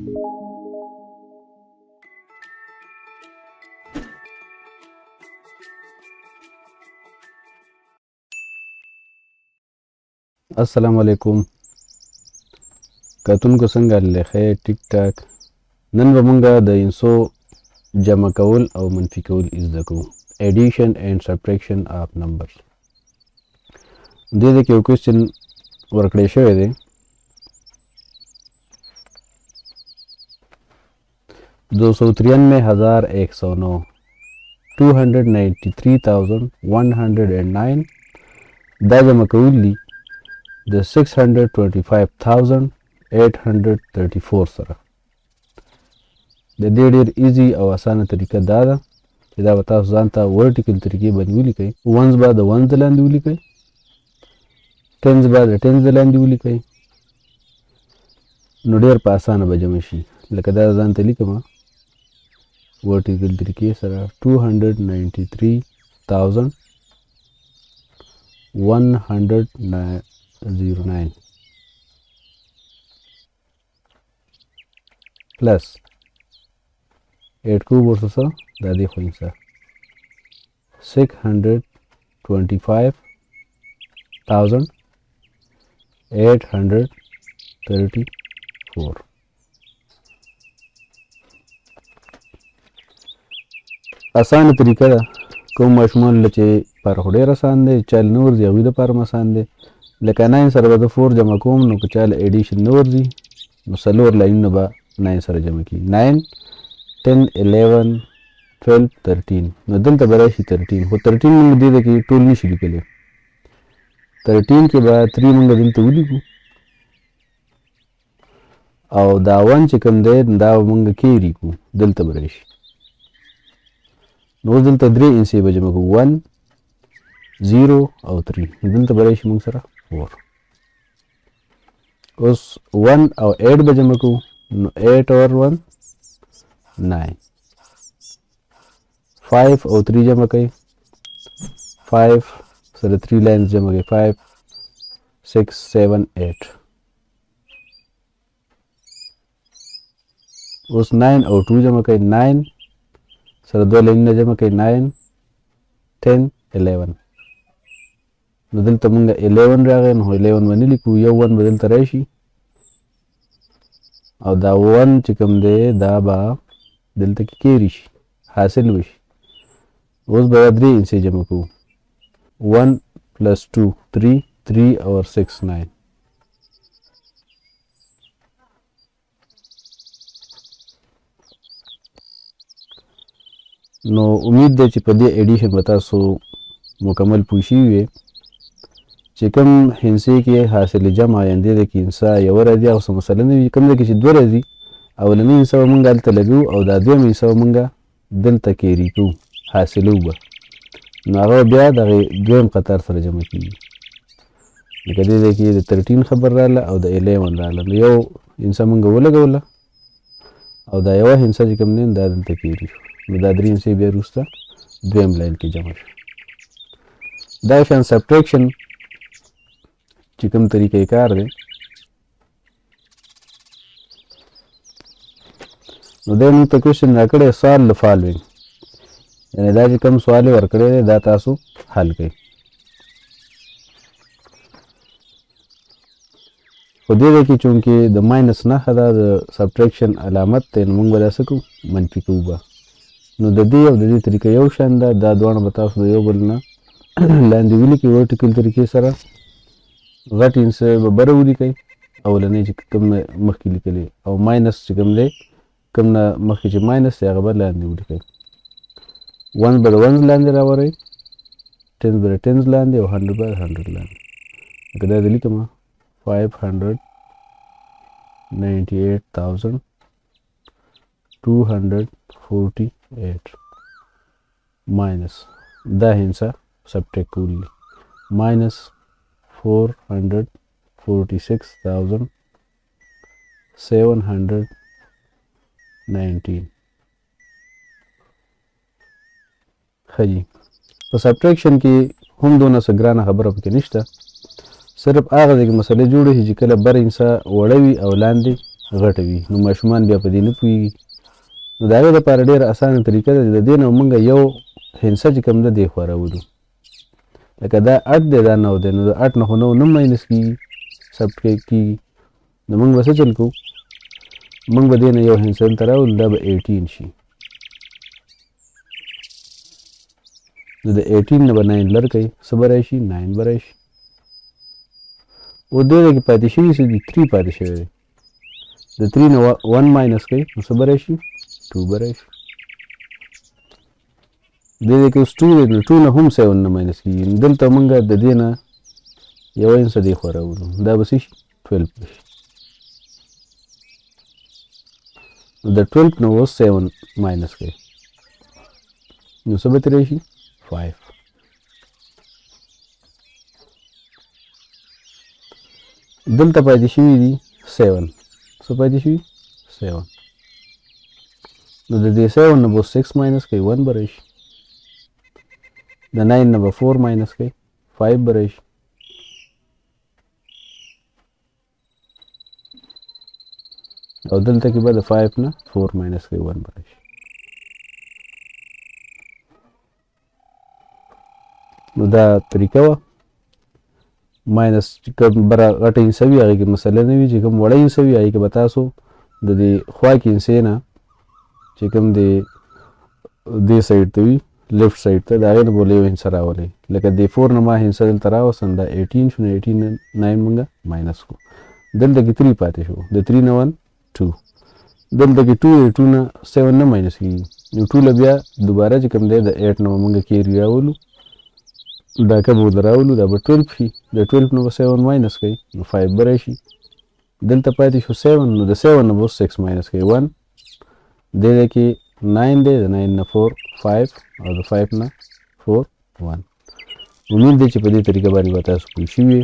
السلام علیکم کتونکو څنګه لکھیں ټیک ټاک نن به مونږ د انسو جمع کول او منفي کول زده کوو ایډیشن اینڈ سبټریکشن آف نمبرز دې کې یو کوېسچن ورکړی شوی دی 293,109 293,109 دا جمع کول دي د 625,834 سره د دې ډېر ایزي او اسانه طریقه دا ده چې دا به تاسو ځان ته ورټیکل طریقې باندې ولیکئ ونز به د ونز د لاندې ولیکئ ټنز به د ټنز د لاندې ولیکئ نو ډېر په اسانه به جمع شي لکه دا ځان ته لیکم ورټیکل طریقې سره 293,109 plus 8 کو ورته سره دا دی خو سره 625,834 اسانه طریقه ده کوم ماشومان له چې پر خو ډېر اسان دی چا له نه ورځي هغوی دپاره هم اسان دی لکه 9 سره به د 4 جمع کوم نو که چا له ایډیشن نه ورځي نو څلور لاینونه به 9 سره جمع کړي 9 10 11 12 13 نو دلته به راشي 13 خو 13 موږ دې کې ټول نشي لیکلی 13 کې به 3 موږ دلته ولیکو او دا 1 چې کوم دی دا به موږ کیري کړو دلته به راشي نو دلته 3 انسې به جمع کوو 1 0 او 3 دلته به راشي موږ سره 4 اوس 1 او 8 به جمع کوو نو 8 اور 1 9 5 او 3 جمع کوي 5 سره 3 لاینز جمع کوي 5 6 7 8 اوس 9 او 2 جمع کوي 9 سره 2 لاینونه جمع کوي 9 10 11 نو دلته مونږ 11 راغی نو 11 باندې لیکو یو 1 به دلته راشي او دا 1 چې کوم دی دا به دلته کې کیری شي حاصل وشي اوس به 3 انسې جمع کوو 1 plus 2 3 3 اور 6 9 نو امید ده چې په دې ایډیشن به تاسو مکمل پوه شوي وي چې کوم هندسې کې حاصل جمع یعنې د کې هندسه یوه راځي او څه مسله نه وي کوم ځای کې چې دوه راځي اولنۍ هندسه به مونږ هلته لګوو او دا دویمه هندسه به مونږ دلته کیري کوو حاصلو به نو هغه بیا د هغې دویم قطار سره جمع کېږي لکه دې ځای کې د 13 خبر راغله او د 11 راغله نو یو هندسه مونږ ولګوله او دا یوه هندسه چې کوم دی دا دلته کیري شو نو دا 3 هندسې بیا وروسته دویم لاین کې جمع شو دا شان سبټریکشن چې کوم طریقې کار دی نو دی موږ ته کوېشن راکړی سوال د فالوینګ یعنې دا چې کوم سوال یې ورکړی دی دا تاسو حل کوئ خو دې ځای کې چونکې د ماینس نښه ده د سبټریکشن علامت دی نو موږ به دا څه کوو منفي کوو به نو د دې او د دې طریقه یو شان ده دا دواړه به تاسو د یو بل نه لاندې ولیکئ ورټیکل طریقې سره غټ هندسه به بره ولیکئ اولنۍ چې کوم نه مخکې لیکلې او ماینس چې کوم دی کوم نه مخکې چې ماینس دی هغه به لاندې ولیکئ 1 به د 1 لاندې راوړئ 10 به د 10 لاندې او 100 به د 100 لاندې لکه دا دې لیکم 598,248 ماینس دا هندسه سبټریکټ کول دي ماینس 446,719 ښه جي په سبټریکشن کې هم دونه څه ګرانه خبره پکې نشته صرف هغه ځای کې مسلې جوړې شي چې کله بر هندسه وړه وي او لاندې غټه وي نو ماشومان بیا په دې نه پوهېږي. نو د هغې دپاره ډېره اسانه طریقه ده. د دې نه موږ یو هندسه چې کوم ده دې خوا راولو. لکه دا 8 دی دا 9 دی نو د 8 نه خو 9 نه ماینس کېږي سبټریکټ کېږي. نو موږ به څه چل کوو موږ به دې نه یو هندسه دلته راولو دا به 18 شي. نو د 18 نه به 9 لر کوي څه به راشي 9 به راشي. او دې ځای کې پاتې شوي څه دي 3 پاتې شوی دی. د 3 نه 1 ماینس کوي نو څه به راشي 2 به راشي. دې ځای کې اوس 2 دی نو 2 نه هم 7 نه ماینس کېږي. نو دلته موږ د دې نه یو هندسه دې خوا راولو دا به څه شي 12 به شي. نو د 12 نه اوس 7 ماینس کوي نو څه به ترې راشي 5. دلته پاتې شوي دي 7 څه پاتې شوي 7. نو د دې 7 نه به 6 ماینس کوي 1 به راشي. د 9 نه به 4 ماینس کوي 5 به راشي. او دلته کې به د 5 نه 4 ماینس کوي 1 به راشي. نو دا طریقه وه. ماینس چې کوم بره غټه هندسه وي هغې کې مسله نه وي. چې کوم وړه هندسه وي هغې کې به تاسو د دې خوا کې هندسې نه چې کوم دې سایډ ته وي لیفټ سایډ ته د هغې نه به یو هندسه راولئ. لکه د 4 نه ما هندسه دلته راوستم دا 18 شو. نو 18 نه 9 موږ ماینس کړو. دلته کې 3 پاتې شو. د 3 نه 1 2. دلته کې 2 دی 2 نه 7 نه ماینس کېږي. نو 2 له بیا دوباره چې کوم دی د 8 نه به موږ کیري راولو دا کبود راولو دا به 12 شي. د 12 نه به 7 ماینس کوي نو 5 به راشي. دلته پاتې شو 7 نو د 7 نه به 6 ماینس کوي 1. دې ځای کې 9 دی د 9 نه 4 5 او د 5 نه 4 1. امید دی چې په دې طریقه باندې به تاسو پوه شوي